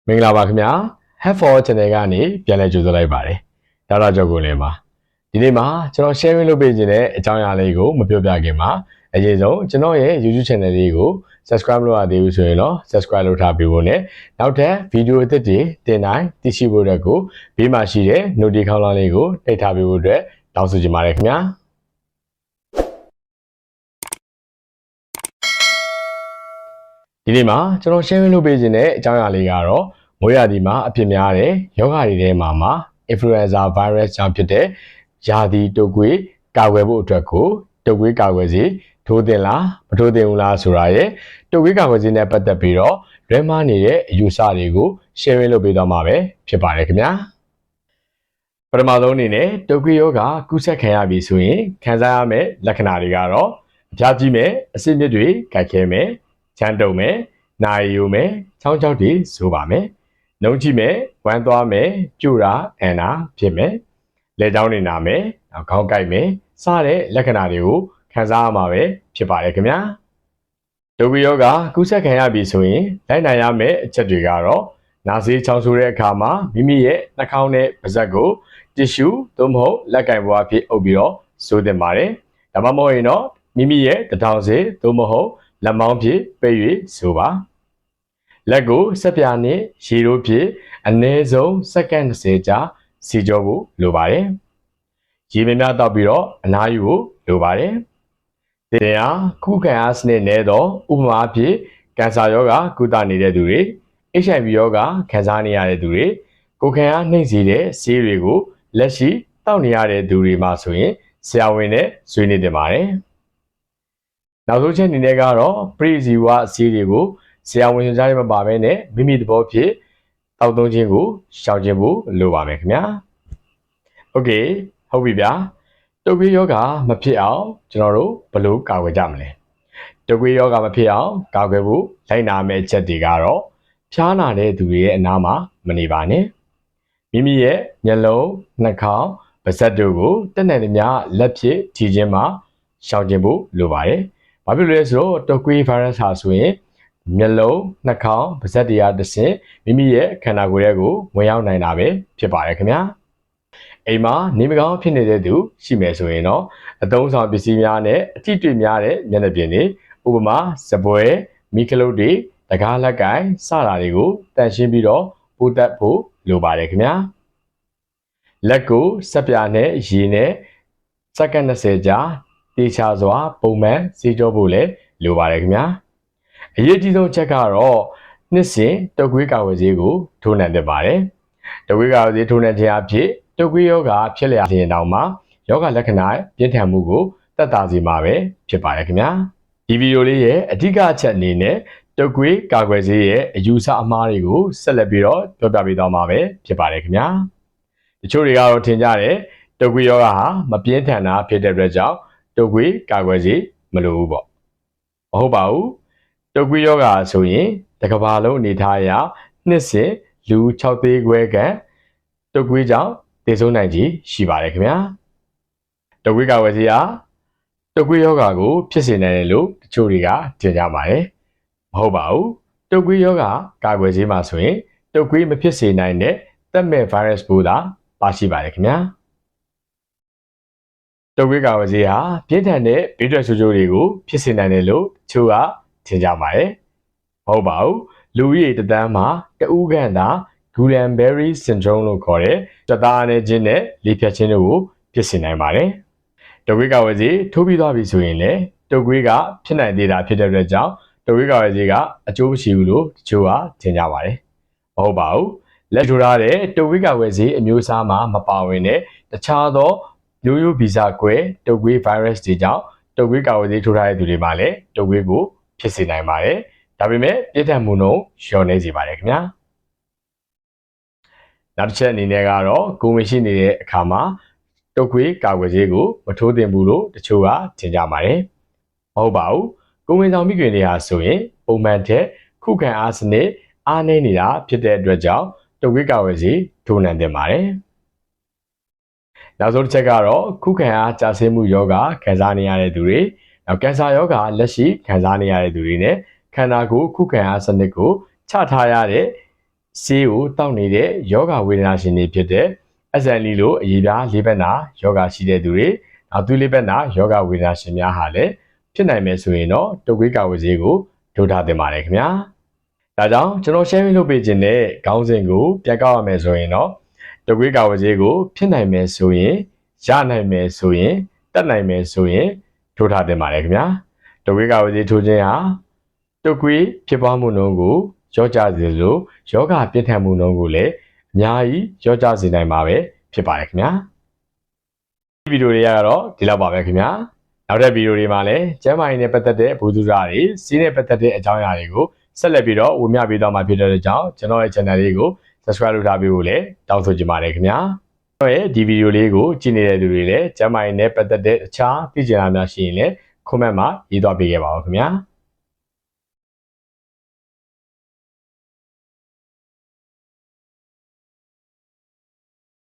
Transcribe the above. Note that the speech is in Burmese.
မင်္ဂလာပါခင်ဗျာ Have for Channel ကနေပြန်လည်ကြိုဆိုလိုက်ပါတယ်ဒါတော့ကြောက်ကိုလည်းပါဒီနေ့မှာကျွန်တော် sharing လုပ်ပေးခြင်းတဲ့အကြောင်းအရာလေးကိုမပြောပြခင်မှာအရင်ဆုံးကျွန်တော်ရဲ့ YouTube Channel လေးကို subscribe လုပ်ရသေးဘူးဆိုရင်တော့ subscribe လုပ်ထားပေးဖို့နဲ့နောက်ထပ်ဗီဒီယိုအသစ်တွေတင်တိုင်းသိရှိဖို့အတွက်ကိုဘေးမှာရှိတဲ့ notification လေးကိုနှိပ်ထားပေးဖို့အတွက်တောင်းဆိုချင်ပါတယ်ခင်ဗျာဒီနေ့မှာကျွန်တော် sharing လုပ်ပေးခြင်းတဲ့အကြောင်းအရာလေးကတော့မိုးရာသီမှာအဖြစ်များတဲ့ယောဂတွေထဲမှာ influenza virus ကြောင့်ဖြစ်တဲ့ရာသီတုပ်ကွေးကာကွယ်ဖို့အတွက်ကိုတုပ်ကွေးကာကွယ်ဆေးထိုးသင့်လားမထိုးသင့်ဘူးလားဆိုတာရဲ့တုပ်ကွေးကာကွယ်ဆေးနဲ့ပတ်သက်ပြီးတော့လွဲမှားနေတဲ့အယူအဆတွေကို sharing လုပ်ပေးသွားမှာပဲဖြစ်ပါတယ်ခင်ဗျာပထမဆုံးအနေနဲ့တုပ်ကွေးရောဂါကူးစက်ခံရပြီဆိုရင်ခံစားရမယ့်လက္ခဏာတွေကတော့အဖျားကြီးမယ်အဆစ်မြစ်တွေကိုက်ခဲမယ်ချမ်းတုံမယ်နာရီယိုမယ်ချောင်းချောက်တွေဆိုပါမယ်နှုံးကြည့်မယ်ဝမ်းသွားမယ်ပြူတာအန်နာဖြစ်မယ်လက်ချောင်းတွေနာမယ်ခေါင်းကိုက်မယ်စတဲ့လက္ခဏာတွေကိုခံစားရမှာပဲဖြစ်ပါတယ်ခင်ဗျာတုပ်ကွေးရောဂါကူးစက်ခံရပြီဆိုရင်လိုက်နိုင်ရမယ့်အချက်တွေကတော့နာဆေးချောင်းဆိုးတဲ့အခါမှာမိမိရဲ့နှာခေါင်းနဲ့ပါးစပ်ကိုတီရှူသို့မဟုတ်လက်ကင်ဘွားဖြစ်အုပ်ပြီးတော့ဆိုးသင့်ပါတယ်ဒါမှမဟုတ်ရင်တော့မိမိရဲ့တထောင်စေသို့မဟုတ်လက်မောင်းဖြစ်ပိတ်၍ဆိုပါလက်ကိုစက်ပြာနဲ့ရေတို့ဖြင့်အနည်းဆုံးစက္ကန့်20ကြာစီကြောဖို့လိုပါတယ်။ရေများတောက်ပြီးတော့အနားယူဖို့လိုပါတယ်။တရားခုခံအားစနစ်နဲ့တော့ဥပမာအဖြစ်ကင်ဆာရောဂါကုသနေတဲ့သူတွေ HIV ရောဂါခံစားနေရတဲ့သူတွေကိုယ်ခံအားနှိမ့်စေတဲ့ဆေးတွေကိုလက်ရှိတောက်နေရတဲ့သူတွေမှာဆိုရင်ဆရာဝန်နဲ့ဆွေးနွေးတင်ပါတယ်။နောက်ဆုံးချက်အနေနဲ့ကတော့ပရိဇီဝဆေးတွေကိုဆရာဝန်ကြားရမပါဘဲနဲ့မိမိသဘောဖြင့်တောက်သုံးခြင်းကိုရှောင်ကျဉ်ဖို့လိုပါမယ်ခင်ဗျာ။ Okay ဟုတ်ပြီဗျာ။တုပ်ကွေးရောဂါမဖြစ်အောင်ကျွန်တော်တို့ဘယ်လိုကာကွယ်ကြမလဲ။တုပ်ကွေးရောဂါမဖြစ်အောင်ကာကွယ်ဖို့လိုက်နာမယ့်ချက်တွေကတော့ဖျားနာတဲ့သူတွေရဲ့အနားမှာမနေပါနဲ့။မိမိရဲ့မျက်လုံးနှာခေါင်းပါးစပ်တို့ကိုတက်နိုင်သမျှလက်ဖြင့်ထီခြင်းမှာရှောင်ကျဉ်ဖို့လိုပါတယ်။ဘာဖြစ်လို့လဲဆိုတော့တုပ်ကွေး virus ဟာဆိုရင်မျက်လုံးနှာခေါင်းပါးစပ်တရားတစ်ဆင့်မိမိရဲ့ခန္ဓာကိုယ်ရဲ့ကိုဝင်ရောက်နိုင်တာပဲဖြစ်ပါတယ်ခင်ဗျာအိမ်မှာနေမကောင်းဖြစ်နေတဲ့သူရှိမယ်ဆိုရင်တော့အသုံးဆောင်ပစ္စည်းများနဲ့အထိတွေ့များတဲ့မျက်နှာပြင်တွေဥပမာစပွဲမိခလုတ်တွေတကားလက်ကင်စတာတွေကိုတန့်ရှင်းပြီးတော့ပိုးတက်ဖို့လိုပါတယ်ခင်ဗျာလက်ကိုစက်ပြာနဲ့ရေနဲ့စက္ကန့်20ကြာတေချာစွာပုံမှန်စေးကြောဖို့လည်းလိုပါတယ်ခင်ဗျာအရေးကြီးဆုံးချက်ကတော့နှစ်စဉ်တုပ်ကွေးကာကွယ်ဆေးကိုထိုးနှံသင့်ပါတယ်။တုပ်ကွေးကာကွယ်ဆေးထိုးနှံခြင်းအဖြစ်တုပ်ကွေးရောဂါဖြစ်လျက်ရင်တောင်မှရောဂါလက္ခဏာပြင်းထန်မှုကိုသက်သာစေမှာပဲဖြစ်ပါတယ်ခင်ဗျာ။ဒီဗီဒီယိုလေးရဲ့အဓိကအချက်အနေနဲ့တုပ်ကွေးကာကွယ်ဆေးရဲ့အယူအဆအမှားတွေကိုဆက်လက်ပြီးတော့ပြောပြပေးသွားမှာပဲဖြစ်ပါတယ်ခင်ဗျာ။တချို့တွေကတော့ထင်ကြတယ်တုပ်ကွေးရောဂါဟာမပြင်းထန်တာဖြစ်တဲ့အတွက်ကြောင့်တုပ်ကွေးကာကွယ်ဆေးမလိုဘူးပေါ့။မဟုတ်ပါဘူး။တုပ်ကွေးရောဂါဆိုရင်တစ်ကမ္ဘာလုံးအနေထားအရနှစ်စဉ်လူ6သေးခွဲခန့်တုပ်ကွေးကြောင့်သေဆုံးနိုင်ခြေရှိပါတယ်ခင်ဗျာတုပ်ကွေးကာကွယ်ဆေးဟာတုပ်ကွေးရောဂါကိုဖြစ်စေနိုင်တယ်လို့တချို့တွေကထင်ကြပါတယ်မဟုတ်ပါဘူးတုပ်ကွေးရောဂါကာကွယ်ဆေးမှာဆိုရင်တုပ်ကွေးမဖြစ်စေနိုင်တဲ့သက်မဲ့ virus ပိုးသာပါရှိပါတယ်ခင်ဗျာတုပ်ကွေးကာကွယ်ဆေးဟာပြင်းထန်တဲ့ဘေးထွက်ဆိုးကျိုးတွေကိုဖြစ်စေနိုင်တယ်လို့တချို့ကထင်ကြပါတယ်မဟုတ်ပါဘူးလူဦးရေတသန်းမှာတဦးခန့်သာ Guillain-Barré syndrome လို့ခေါ်တဲ့ကြွက်သားအားနည်းခြင်းနဲ့လေဖြတ်ခြင်းတို့ကိုဖြစ်စေနိုင်ပါတယ်တုပ်ကွေးကာကွယ်ဆေးထိုးပြီးသွားပြီဆိုရင်လည်းတုပ်ကွေးကဖြစ်နိုင်သေးတာဖြစ်တဲ့အတွက်ကြောင့်တုပ်ကွေးကာကွယ်ဆေးကအကျိုးမရှိဘူးလို့တချို့ကထင်ကြပါတယ်မဟုတ်ပါဘူးလက်ထိုးထားတဲ့တုပ်ကွေးကာကွယ်ဆေးအမျိုးအစားမှာမပါဝင်တဲ့တခြားသောမျိုးရိုးဗီဇကွဲတုပ်ကွေး virus တွေကြောင့်တုပ်ကွေးကာကွယ်ဆေးထိုးထားတဲ့သူတွေမှာလည်းတုပ်ကွေးကိုဖြစ်စေနိုင်ပါတယ်ဒါပေမဲ့ပြည့်ထန်မှုနှုန်းလျော့နေစေပါတယ်ခင်ဗျာနောက်တစ်ချက်အနေနဲ့ကတော့ကိုယ်ဝင်ရှိနေတဲ့အခါမှာတုပ်ကွေးကာကွယ်ဆေးကိုမထိုးသင့်ဘူးလို့တချို့ကထင်ကြပါတယ်မဟုတ်ပါဘူးကိုယ်ဝင်ဆောင်မိခင်တွေဟာဆိုရင်ပုံမှန်ထက်ခုခံအားစနစ်အားနည်းနေတာဖြစ်တဲ့အတွက်ကြောင့်တုပ်ကွေးကာကွယ်ဆေးထိုးနှံသင့်ပါတယ်နောက်ဆုံးတစ်ချက်ကတော့ခုခံအားကျဆင်းမှုယောဂခံစားနေရတဲ့သူတွေနောက်ကင်ဆာယောဂလက်ရှိခံစားနေရတဲ့သူတွေနဲ့ခန္ဓာကိုယ်ခုခံအားစနစ်ကိုချထားရတဲ့ ဆေးကိုတောက်နေတဲ့ယောဂဝေဒနာရှင်တွေဖြစ်တဲ့ SLE လို့အရေးပြားလေးဘက်နာယောဂရှိတဲ့သူတွေနောက်သူလေးဘက်နာယောဂဝေဒနာရှင်များဟာလည်းဖြစ်နိုင်မယ်ဆိုရင်တော့တုပ်ကွေးကာဝယ်ဆေးကိုထိုးထားသင့်ပါတယ်ခင်ဗျာဒါကြောင့်ကျွန်တော် sharing လုပ်ပေးခြင်းတဲ့ခေါင်းစဉ်ကိုပြန်ကောက်ရမယ်ဆိုရင်တော့တုပ်ကွေးကာဝယ်ဆေးကိုဖြစ်နိုင်မယ်ဆိုရင်ရနိုင်မယ်ဆိုရင်တက်နိုင်မယ်ဆိုရင်ထိုးထားသင့်ပါတယ်ခင်ဗျာတုပ်ကွေးကာဝယ်ဆေးထိုးခြင်းဟာတုပ်ကွေးဖြစ်ပွားမှုနှုန်းကိုရော့ကျစေလို့ယောဂပြင်းထန်မှုနှုန်းကိုလည်းအများကြီးရော့ကျစေနိုင်မှာပဲဖြစ်ပါတယ်ခင်ဗျာဒီဗီဒီယိုလေးကတော့ဒီလောက်ပါပဲခင်ဗျာနောက်တဲ့ဗီဒီယိုတွေမှာလည်းကျန်းမာရေးနဲ့ပတ်သက်တဲ့ဘူးသူစာတွေစီးနဲ့ပတ်သက်တဲ့အကြောင်းအရာတွေကိုဆက်လက်ပြီးတော့ဝေမျှပေးသွားမှာဖြစ်တဲ့ကြောင့်ကျွန်တော်ရဲ့ channel လေးကို subscribe လုပ်ထားပေးဖို့လည်းတောင်းဆိုချင်ပါတယ်ခင်ဗျာကျွန်တော်ရဲ့ဒီဗီဒီယိုလေးကိုကြည့်နေတဲ့သူတွေလည်းကျန်းမာရေးနဲ့ပတ်သက်တဲ့အခြားသိချင်တာများရှိရင်လည်း comment မှာရေးသွားပေးခဲ့ပါဦးခင်ဗျာ